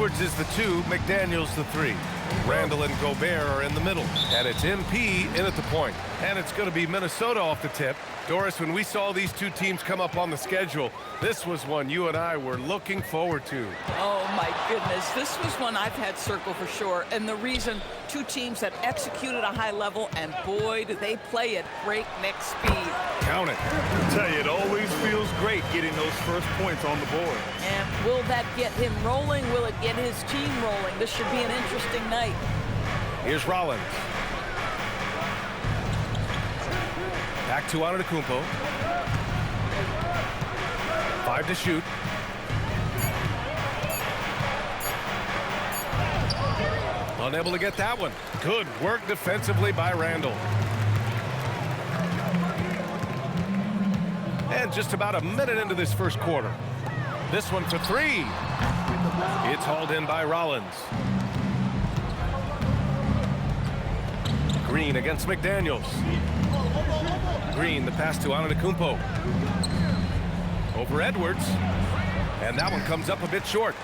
Edwards is the 2, McDaniels the 3. Randall and Gobert are in the middle. And it's MP in at the point. And it's going to be Minnesota off the tip. Doris, when we saw these two teams come up on the schedule, this was one you and I were looking forward to. Oh, my goodness. This was one I've had circled for sure. And the reason, two teams that executed a high level, and boy, do they play at breakneck speed. Count it. I tell you, it always feels great getting those first points on the board. And will that get him rolling? Will it get his team rolling? This should be an interesting night. Here's Rollins. Back to Antetokounmpo. 5 to shoot. Unable to get that one. Good work defensively by Randall. And just about a minute into this first quarter. This one for 3. It's hauled in by Rollins. Green against McDaniels. Green, the pass to Antetokounmpo. Over Edwards. And that one comes up a bit short.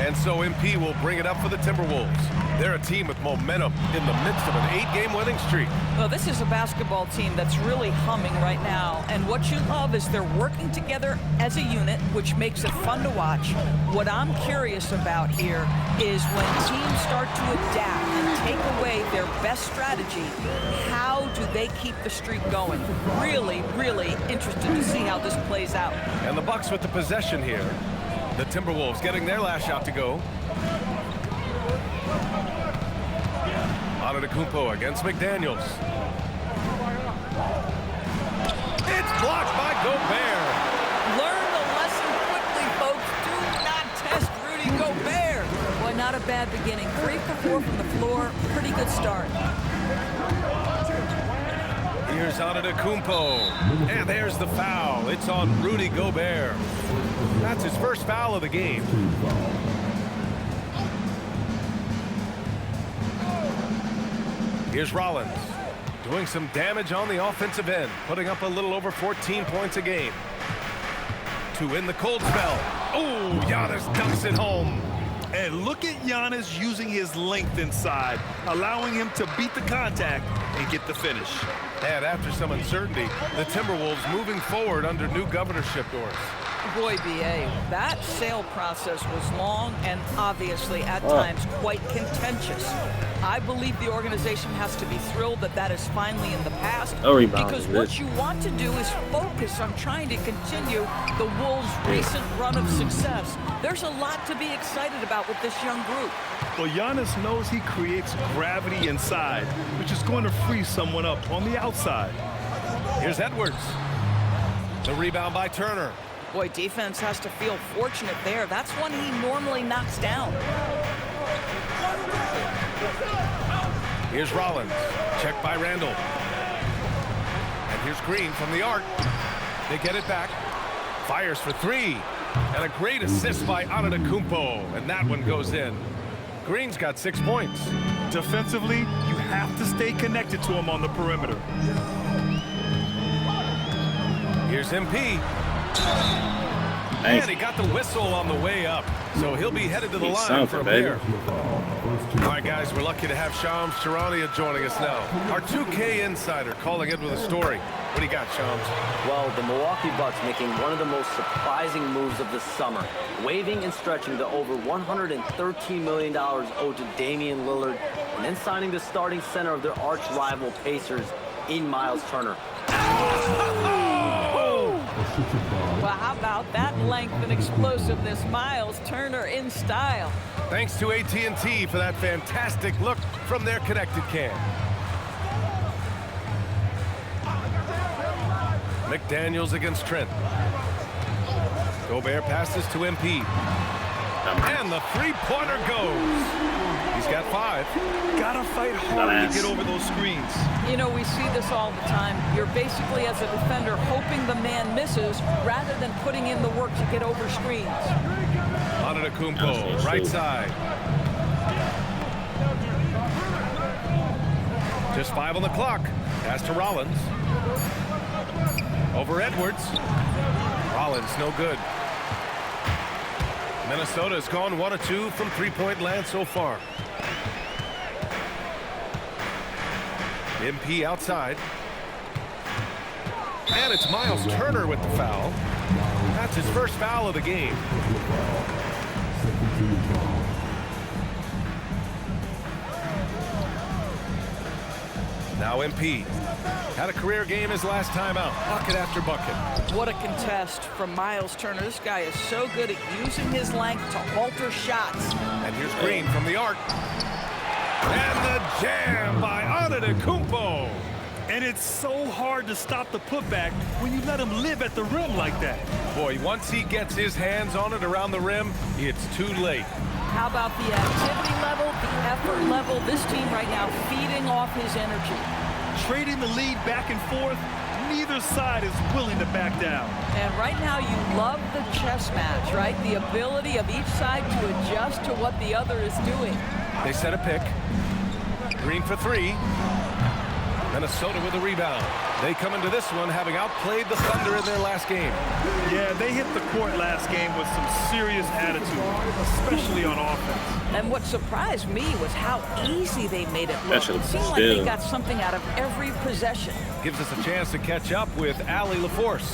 And so MP will bring it up for the Timberwolves. They're a team with momentum in the midst of an 8-game winning streak. Well, this is a basketball team that's really humming right now. And what you love is they're working together as a unit, which makes it fun to watch. What I'm curious about here is when teams start to adapt and take away their best strategy, how do they keep the streak going? Really, really interested to see how this plays out. And the Bucks with the possession here. The Timberwolves getting their last shot to go. Antetokounmpo against McDaniels. It's blocked by Gobert. Learn the lesson quickly, folks. Do not test Rudy Gobert. Boy, not a bad beginning. 3 for 4 from the floor. Pretty good start. Here's Antetokounmpo. And there's the foul. It's on Rudy Gobert. That's his first foul of the game. Here's Rollins doing some damage on the offensive end, putting up a little over 14 points a game. To win the cold spell. Oh, Giannis dunks it home. And look at Giannis using his length inside, allowing him to beat the contact and get the finish. And after some uncertainty, the Timberwolves moving forward under new governorship, Doris. Boy, B.A., that sale process was long and obviously at times quite contentious. I believe the organization has to be thrilled that that is finally in the past, because what you want to do is focus on trying to continue the Wolves' recent run of success. There's a lot to be excited about with this young group. Well, Giannis knows he creates gravity inside, which is going to free someone up on the outside. Here's Edwards. The rebound by Turner. Boy, defense has to feel fortunate there. That's one he normally knocks down. Here's Rollins. Checked by Randall. And here's Green from the arc. They get it back. Fires for 3. And a great assist by Antetokounmpo. And that one goes in. Green's got 6 points. Defensively, you have to stay connected to him on the perimeter. Here's MP. And he got the whistle on the way up, so he'll be headed to the line from there. All right, guys, we're lucky to have Shams Charania joining us now. Our 2K insider calling in with a story. What do you got, Shams? Well, the Milwaukee Bucks making one of the most surprising moves of the summer, waiving and stretching the over $113 million owed to Damian Lillard, and then signing the starting center of their arch rival Pacers in Miles Turner. Well, how about that length and explosiveness? Miles Turner in style. Thanks to AT&T for that fantastic look from their connected cam. McDaniels against Trent. Gobert passes to MP. And the three-pointer goes. He's got 5. Gotta fight hard to get over those screens. You know, we see this all the time. You're basically, as a defender, hoping the man misses rather than putting in the work to get over screens. Antetokounmpo, right side. Just 5 on the clock. Pass to Rollins. Over Edwards. Rollins, no good. Minnesota has gone 1 of 2 from three-point land so far. MP outside. And it's Miles Turner with the foul. That's his first foul of the game. Now MP. Had a career game his last time out. Bucket after bucket. What a contest from Miles Turner. This guy is so good at using his length to alter shots. And here's Green from the arc. And the jam by Antetokounmpo. And it's so hard to stop the putback when you let him live at the rim like that. Boy, once he gets his hands on it around the rim, it's too late. How about the activity level, the effort level? This team right now feeding off his energy. Trading the lead back and forth, neither side is willing to back down. And right now you love the chess match, right? The ability of each side to adjust to what the other is doing. They set a pick. Green for three. Minnesota with a rebound. They come into this one having outplayed the Thunder in their last game. Yeah, they hit the court last game with some serious attitude, especially on offense. And what surprised me was how easy they made it look. It seemed like they got something out of every possession. Gives us a chance to catch up with Allie LaForce.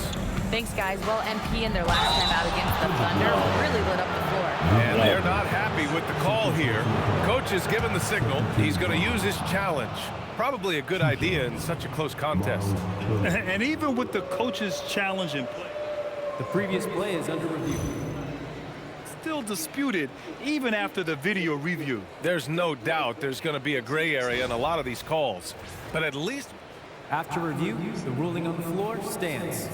Thanks, guys. Well, MP in their last time out against the Thunder really lit up the floor. And they're not happy with the call here. Coach has given the signal. He's going to use his challenge. Probably a good idea in such a close contest. And even with the coach's challenge in play, the previous play is under review. Still disputed even after the video review. There's no doubt there's going to be a gray area in a lot of these calls. But at least after review, the ruling on the floor stands.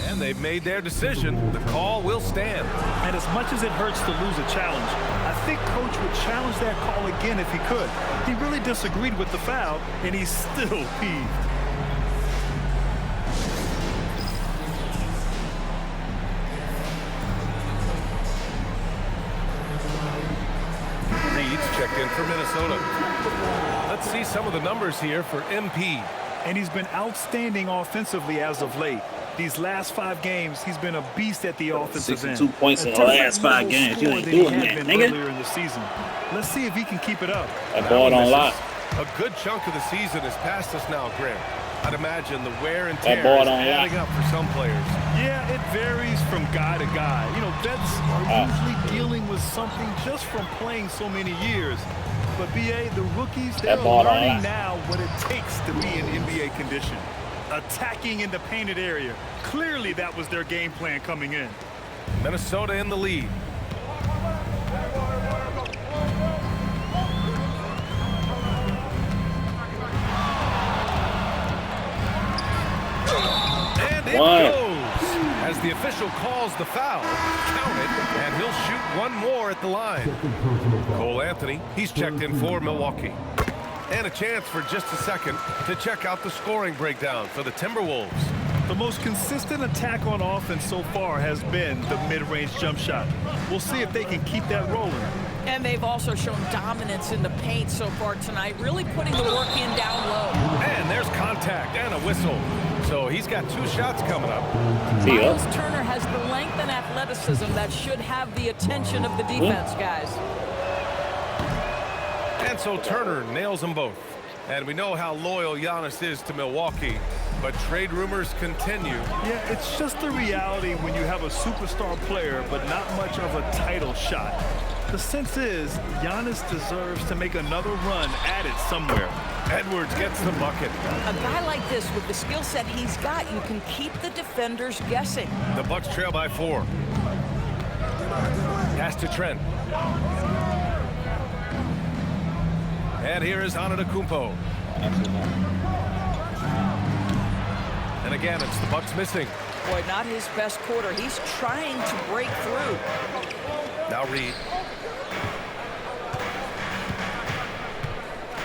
And they've made their decision. The call will stand. And as much as it hurts to lose a challenge, I think Coach would challenge that call again if he could. He really disagreed with the foul, and he's still peeved. Reed's checked in for Minnesota. Let's see some of the numbers here for MP. And he's been outstanding offensively as of late. These last 5 games, he's been a beast at the offensive end. 62 points in the last 5 games. You ain't doing that, nigga. Earlier in the season. Let's see if he can keep it up. That ball don't lie. A good chunk of the season is past us now, Graham. I'd imagine the wear and That tear ball is don't adding lie. up for some players. Yeah, it varies from guy to guy. You know, vets are usually dealing with something just from playing so many years. But, B.A., the rookies, they're learning now what it takes to be in NBA condition. Attacking in the painted area. Clearly, that was their game plan coming in. Minnesota in the lead. And it goes. As the official calls the foul, count it, and he'll shoot one more at the line. Cole Anthony, he's checked in for Milwaukee. And a chance for just a second to check out the scoring breakdown for the Timberwolves. The most consistent attack on offense so far has been the mid-range jump shot. We'll see if they can keep that rolling. And they've also shown dominance in the paint so far tonight, really putting the work in down low. And there's contact and a whistle. So he's got 2 shots coming up. Miles Turner has the length and athleticism that should have the attention of the defense, guys. And so Turner nails them both. And we know how loyal Giannis is to Milwaukee, but trade rumors continue. Yeah, it's just the reality when you have a superstar player, but not much of a title shot. The sense is Giannis deserves to make another run at it somewhere. Edwards gets the bucket. A guy like this, with the skill set he's got, you can keep the defenders guessing. The Bucks trail by 4. Pass to Trent. And here is Antetokounmpo. And again, it's the Bucks missing. Boy, not his best quarter. He's trying to break through. Now Reed.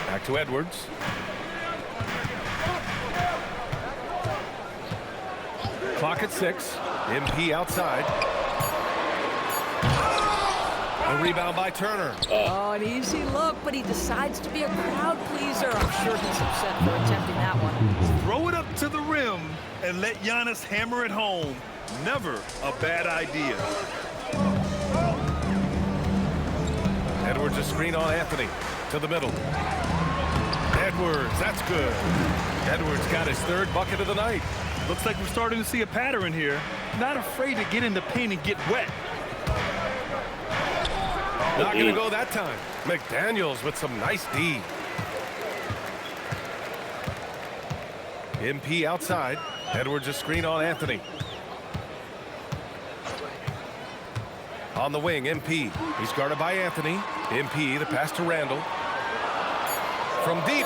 Back to Edwards. Clock at 6. MP outside. A rebound by Turner. Oh, an easy look, but he decides to be a crowd pleaser. I'm sure he's upset for attempting that one. Throw it up to the rim and let Giannis hammer it home. Never a bad idea. Edwards a screen on Anthony. To the middle. Edwards, that's good. Edwards got his third bucket of the night. Looks like we're starting to see a pattern here. Not afraid to get in the paint and get wet. Not going to go that time. McDaniels with some nice D. MP outside. Edwards a screen on Anthony. On the wing, MP. He's guarded by Anthony. MP, the pass to Randall. From deep.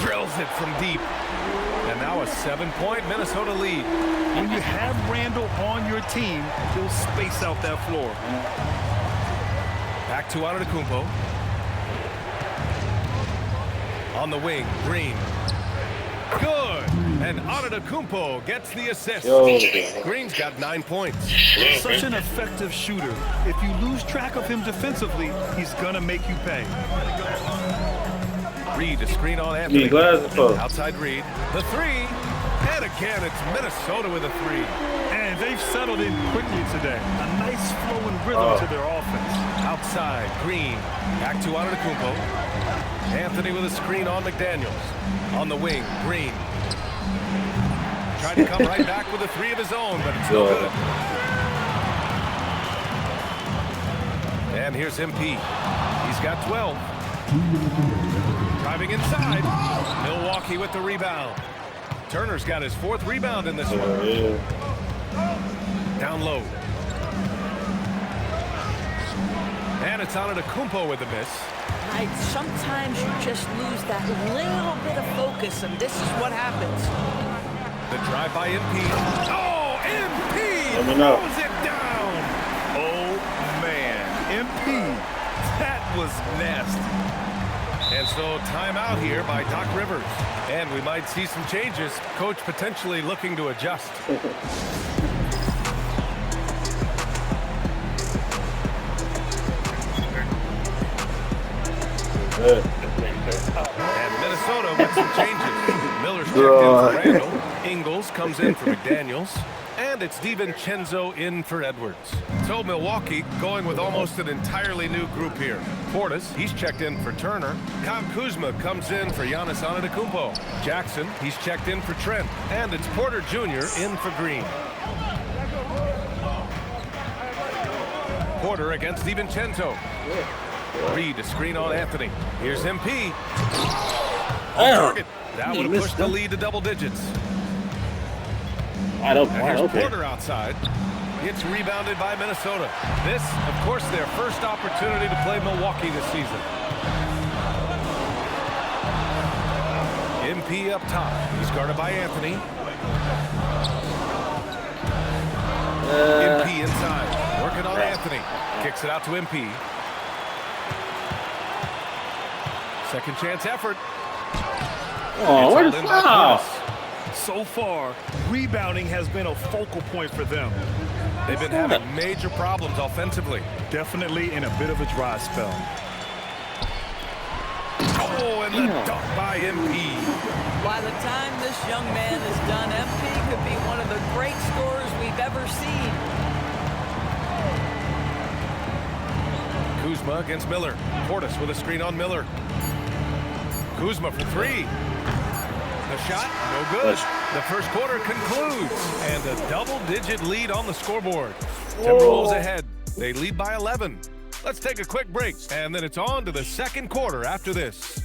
Drills it from deep. And now a 7-point Minnesota lead. When you have Randall on your team, he'll space out that floor. Back to Antetokounmpo. On the wing, Green. Good. And Antetokounmpo gets the assist. Green's got 9 points. Such an effective shooter. If you lose track of him defensively, he's going to make you pay. Reed a screen on Anthony. Outside Reed. The three. And again, it's Minnesota with a three. And they've settled in quickly today. A nice flow and rhythm to their offense. Outside, Green. Back to Antetokounmpo. Anthony with a screen on McDaniels. On the wing, Green. Tried to come right back with a three of his own, but it's no good. And here's MP. He's got 12. Driving inside. Milwaukee with the rebound. Turner's got his 4th rebound in this one. Down low. And it's Antetokounmpo with the miss. Right, sometimes you just lose that little bit of focus, and this is what happens. The drive by MP. Oh, MP throws it down. Oh, man. MP, that was nasty. And so timeout here by Doc Rivers. And we might see some changes. Coach potentially looking to adjust. And Minnesota with some changes. Miller's checked in for Randall. Ingles comes in for McDaniels. And it's DiVincenzo in for Edwards. So Milwaukee going with almost an entirely new group here. Portis, he's checked in for Turner. Kyle Kuzma comes in for Giannis Antetokounmpo. Jackson, he's checked in for Trent. And it's Porter Jr. in for Green. Porter against DiVincenzo. Reed a screen on Anthony. Here's MP. On target. That would have pushed the lead to double digits. Wide open. Porter outside. It's rebounded by Minnesota. This, of course, their first opportunity to play Milwaukee this season. MP up top. He's guarded by Anthony. MP inside. Working on Anthony. Kicks it out to MP. Second chance effort. Oh, what is that? So far, rebounding has been a focal point for them. They've been having major problems offensively. Definitely in a bit of a dry spell. Oh, and the dunk by MP. By the time this young man is done, MP could be one of the great scorers we've ever seen. Kuzma against Miller. Portis with a screen on Miller. Kuzma for three. The shot, no good. The first quarter concludes, and a double-digit lead on the scoreboard. Timberwolves ahead. They lead by 11. Let's take a quick break, and then it's on to the second quarter after this.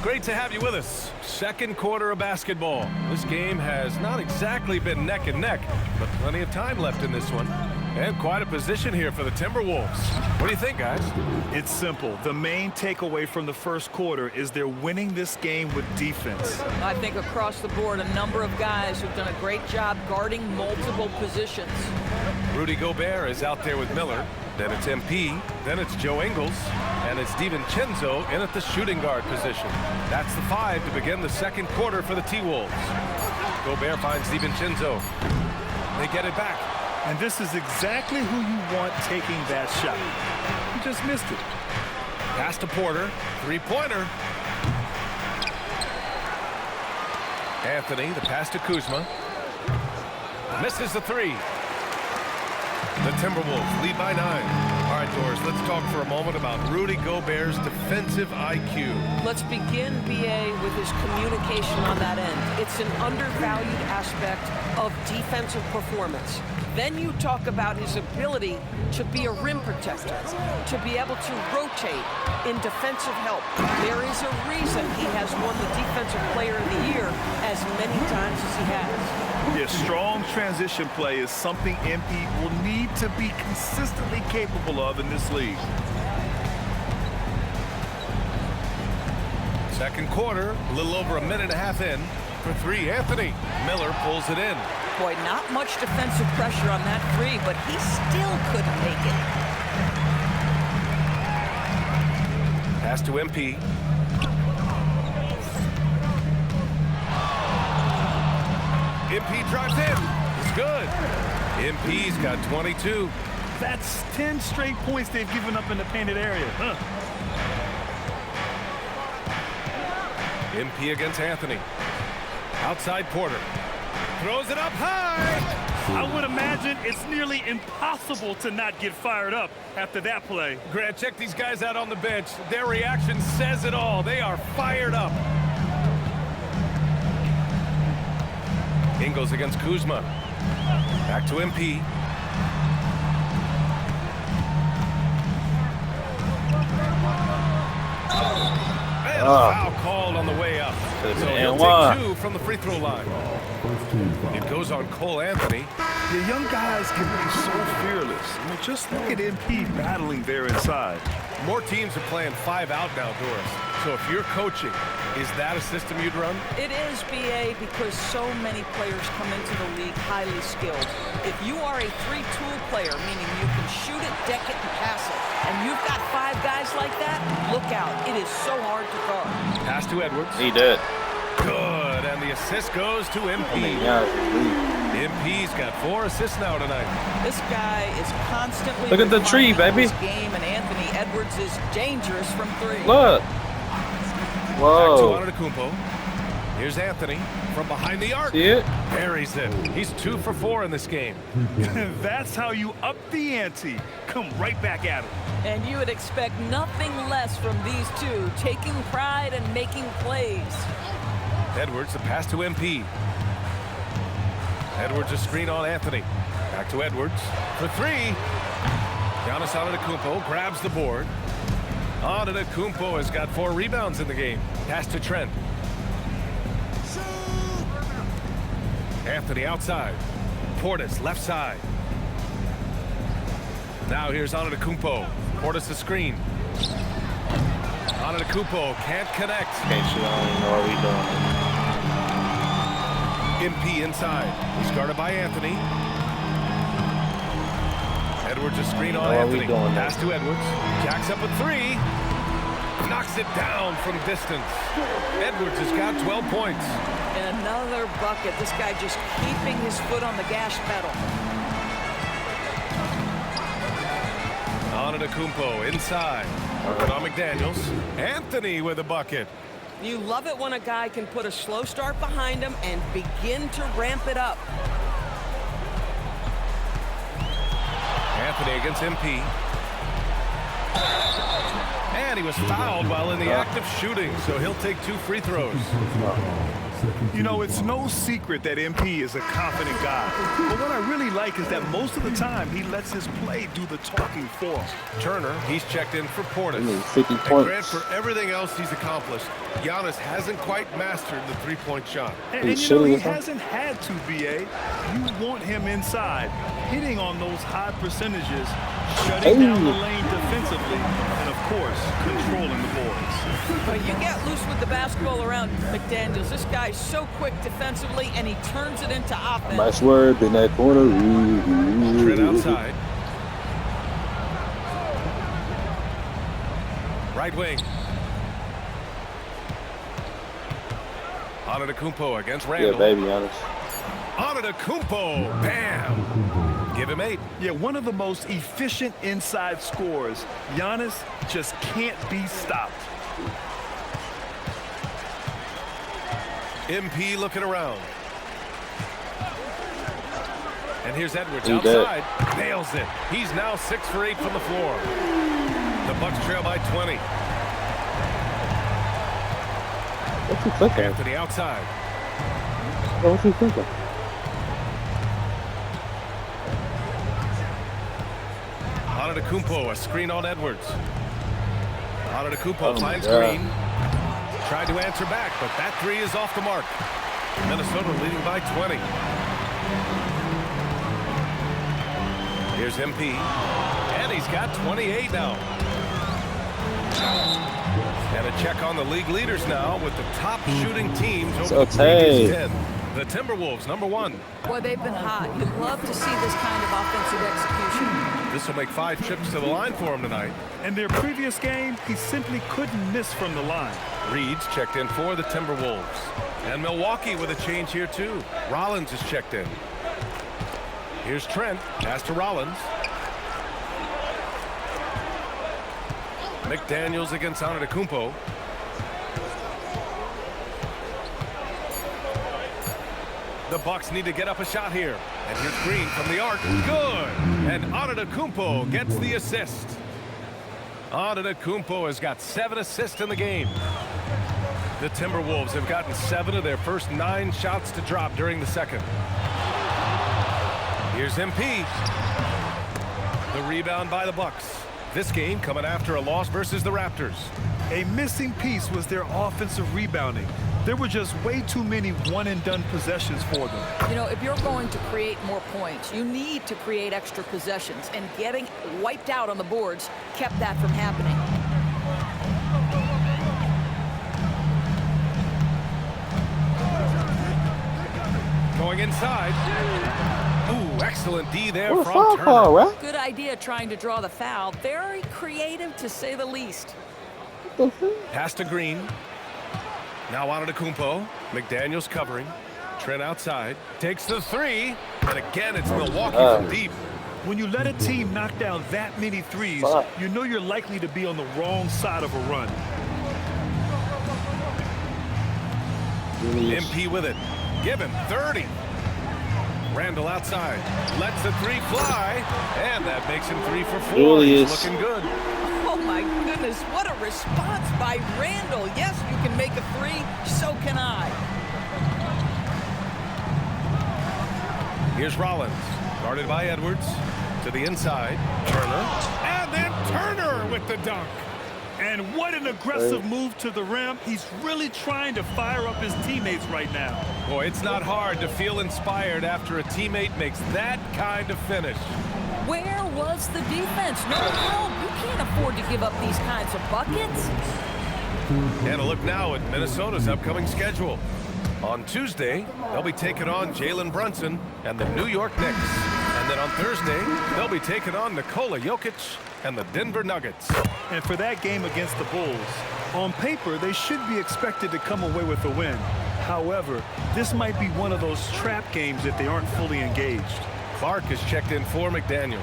Great to have you with us. Second quarter of basketball. This game has not exactly been neck and neck, but plenty of time left in this one. And quite a position here for the Timberwolves. What do you think, guys? It's simple. The main takeaway from the first quarter is they're winning this game with defense. I think across the board, a number of guys who've done a great job guarding multiple positions. Rudy Gobert is out there with Miller. Then it's MP. Then it's Joe Ingles. And it's DiVincenzo in at the shooting guard position. That's the 5 to begin the second quarter for the T-Wolves. Gobert finds DiVincenzo. They get it back. And this is exactly who you want taking that shot. He just missed it. Pass to Porter. Three-pointer. Anthony, the pass to Kuzma. Misses the three. The Timberwolves lead by 9. All right, Doris, let's talk for a moment about Rudy Gobert's defensive IQ. Let's begin, BA, with his communication on that end. It's an undervalued aspect of defensive performance. Then you talk about his ability to be a rim protector, to be able to rotate in defensive help. There is a reason he has won the Defensive Player of the Year as many times as he has. Yeah, strong transition play is something MP will need to be consistently capable of in this league. Second quarter, a little over a minute and a half in. For three, Anthony. Miller pulls it in. Boy, not much defensive pressure on that three, but he still couldn't make it. Pass to MP. MP drives in. It's good. MP's got 22. That's 10 straight points they've given up in the painted area. MP against Anthony. Outside Porter. Throws it up high. I would imagine it's nearly impossible to not get fired up after that play. Grant, check these guys out on the bench. Their reaction says it all. They are fired up. Ingles against Kuzma. Back to MP. And a foul called on the way up. So he'll take 2 from the free throw line. It goes on Cole Anthony. The young guys can be so fearless. I mean, just look at MP battling there inside. More teams are playing 5 out now, Doris. So if you're coaching, is that a system you'd run? It is, BA, because so many players come into the league highly skilled. If you are a 3-tool player, meaning you can shoot it, deck it, and pass it, and you've got 5 guys like that, look out. It is so hard to guard. Pass to Edwards. He did. Good, and the assist goes to MP. MP's got 4 assists now tonight. This guy is constantly look at the tree, baby. His game, and Anthony Edwards is dangerous from 3. Look. Whoa. Back to Antetokounmpo. Here's Anthony from behind the arc. See it? Buries it. He's 2 for 4 in this game. That's how you up the ante. Come right back at him. And you would expect nothing less from these two, taking pride and making plays. Edwards, the pass to MP. Edwards, a screen on Anthony. Back to Edwards for 3. Giannis Antetokounmpo grabs the board. Antetokounmpo has got 4 rebounds in the game. Pass to Trent. Anthony outside. Portis left side. Now here's Antetokounmpo. Portis the screen. Antetokounmpo can't connect. Can't shoot. I don't even know what we doing. MP inside. He's guarded by Anthony. Edwards a screen on Anthony. Pass to Edwards. Jacks up a 3. Knocks it down from distance. Edwards has got 12 points. And another bucket. This guy just keeping his foot on the gas pedal. Antetokounmpo inside. Working on McDaniels. Anthony with a bucket. You love it when a guy can put a slow start behind him and begin to ramp it up. Anthony against MP. And he was fouled while in the act of shooting, so he'll take 2 free throws. You know, it's no secret that MP is a confident guy. But what I really like is that most of the time he lets his play do the talking for him. Turner, he's checked in for Portis. 50 And points. Grant, for everything else he's accomplished, Giannis hasn't quite mastered the 3-point shot. And you know, he hasn't had to, BA. You want him inside, hitting on those high percentages, shutting down the lane defensively, and, of course, controlling the boards. But you get loose with the basketball around McDaniels. This guy's so quick defensively, and he turns it into offense. My swerve in that corner. Trent outside. Right wing. Antetokounmpo against Randall. Yeah, baby, honest. Antetokounmpo, bam! Give him 8. Yeah, one of the most efficient inside scorers. Giannis just can't be stopped. MP looking around. And here's Edwards outside. Nails it. He's now 6 for 8 from the floor. The Bucks trail by 20. What's he thinking? Anthony outside. What's he thinking? Antetokounmpo, a screen on Edwards. Antetokounmpo finds Green. Tried to answer back, but that three is off the mark. Minnesota leading by 20. Here's MP. And he's got 28 now. And a check on the league leaders now with the top shooting teams over the previous 10. The Timberwolves, number 1. Boy, they've been hot. You'd love to see this kind of offensive execution. This will make 5 trips to the line for him tonight. In their previous game, he simply couldn't miss from the line. Reed's checked in for the Timberwolves. And Milwaukee with a change here, too. Rollins is checked in. Here's Trent. Pass to Rollins. McDaniels against Antetokounmpo. The Bucks need to get up a shot here. And here's Green from the arc. Good. And Antetokounmpo gets the assist. Antetokounmpo has got 7 assists in the game. The Timberwolves have gotten 7 of their first 9 shots to drop during the second. Here's MP. The rebound by the Bucks. This game coming after a loss versus the Raptors. A missing piece was their offensive rebounding. There were just way too many one-and-done possessions for them. You know, if you're going to create more points, you need to create extra possessions. And getting wiped out on the boards kept that from happening. Going inside. Ooh, excellent D there from Turner. Good idea trying to draw the foul. Very creative, to say the least. Pass to Green. Now Antetokounmpo. McDaniels covering. Trent outside. Takes the 3. And again, it's Milwaukee from deep. When you let a team knock down that many threes, you know you're likely to be on the wrong side of a run. MP with it. Give him 30. Randall outside. Lets the 3 fly. And that makes him 3 for 4. He's looking good. Oh, my goodness. What a response by Randall. Yes, you can make a 3. So can I. Here's Rollins. Guarded by Edwards. To the inside. Turner. And then Turner with the dunk. And what an aggressive move to the rim. He's really trying to fire up his teammates right now. Boy, it's not hard to feel inspired after a teammate makes that kind of finish. Where was the defense? No help. You can't afford to give up these kinds of buckets. And a look now at Minnesota's upcoming schedule. On Tuesday, they'll be taking on Jalen Brunson and the New York Knicks. And then on Thursday, they'll be taking on Nikola Jokic and the Denver Nuggets. And for that game against the Bulls, on paper, they should be expected to come away with a win. However, this might be one of those trap games if they aren't fully engaged. Clark is checked in for McDaniels.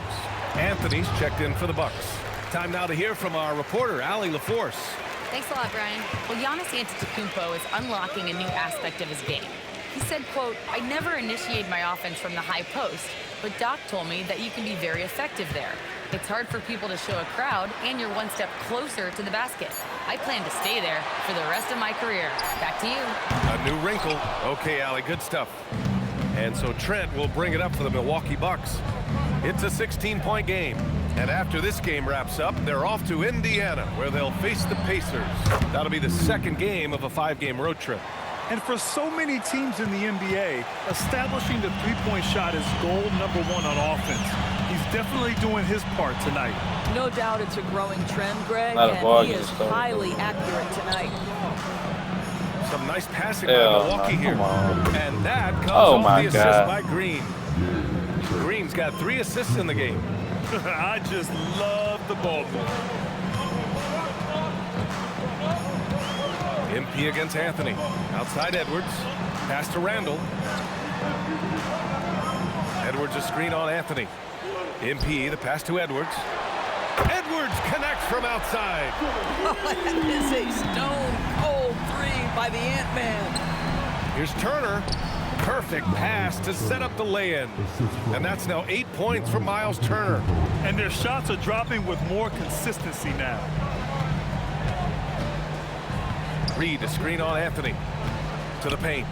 Anthony's checked in for the Bucks. Time now to hear from our reporter, Allie LaForce. Thanks a lot, Brian. Well, Giannis Antetokounmpo is unlocking a new aspect of his game. He said, quote, "I never initiate my offense from the high post, but Doc told me that you can be very effective there. It's hard for people to show a crowd, and you're one step closer to the basket. I plan to stay there for the rest of my career." Back to you. A new wrinkle. Okay, Allie, good stuff. And so Trent will bring it up for the Milwaukee Bucks. It's a 16-point game. And after this game wraps up, they're off to Indiana, where they'll face the Pacers. That'll be the second game of a 5-game road trip. And for so many teams in the NBA, establishing the three-point shot is goal number 1 on offense. He's definitely doing his part tonight. No doubt it's a growing trend, Greg, and he is highly accurate tonight. Some nice passing by Milwaukee here. And that comes off the assist by Green. Green's got 3 assists in the game. I just love the ball. MP against Anthony. Outside Edwards. Pass to Randall. Edwards a screen on Anthony. MP, the pass to Edwards. Edwards connects from outside. Oh, that is a stone-cold 3 by the Ant-Man. Here's Turner. Perfect pass to set up the lay-in. And that's now 8 points for Miles Turner. And their shots are dropping with more consistency now. Reed to screen on Anthony. To the paint.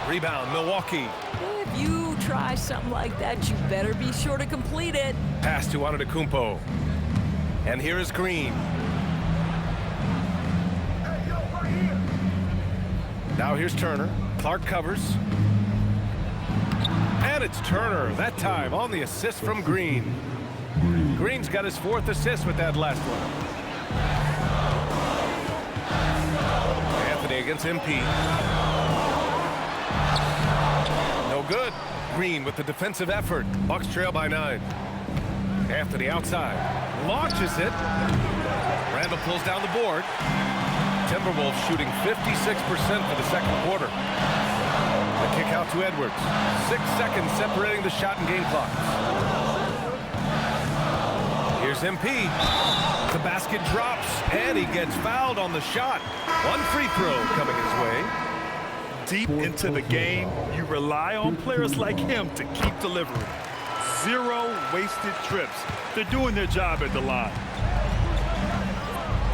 Rebound, Milwaukee. If you try something like that, you better be sure to complete it. Pass to Antetokounmpo. And here is Green. Now here's Turner. Clark covers. And it's Turner, that time on the assist from Green. Green's got his 4th assist with that last one. Anthony against MP. No good. Green with the defensive effort. Bucks trail by 9. Anthony outside. Launches it. Randall pulls down the board. Timberwolves shooting 56% for the second quarter. The kick out to Edwards. 6 seconds separating the shot and game clock. Here's MP. The basket drops, and he gets fouled on the shot. 1 free throw coming his way. Deep into the game, you rely on players like him to keep delivering. 0 wasted trips. They're doing their job at the line.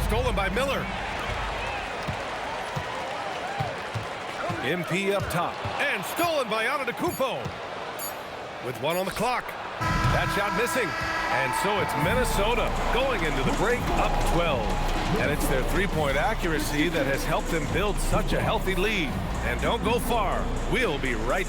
Stolen by Miller. MP up top. And stolen by Antetokounmpo. With 1 on the clock. That shot missing. And so it's Minnesota going into the break up 12. And it's their three-point accuracy that has helped them build such a healthy lead. And don't go far. We'll be right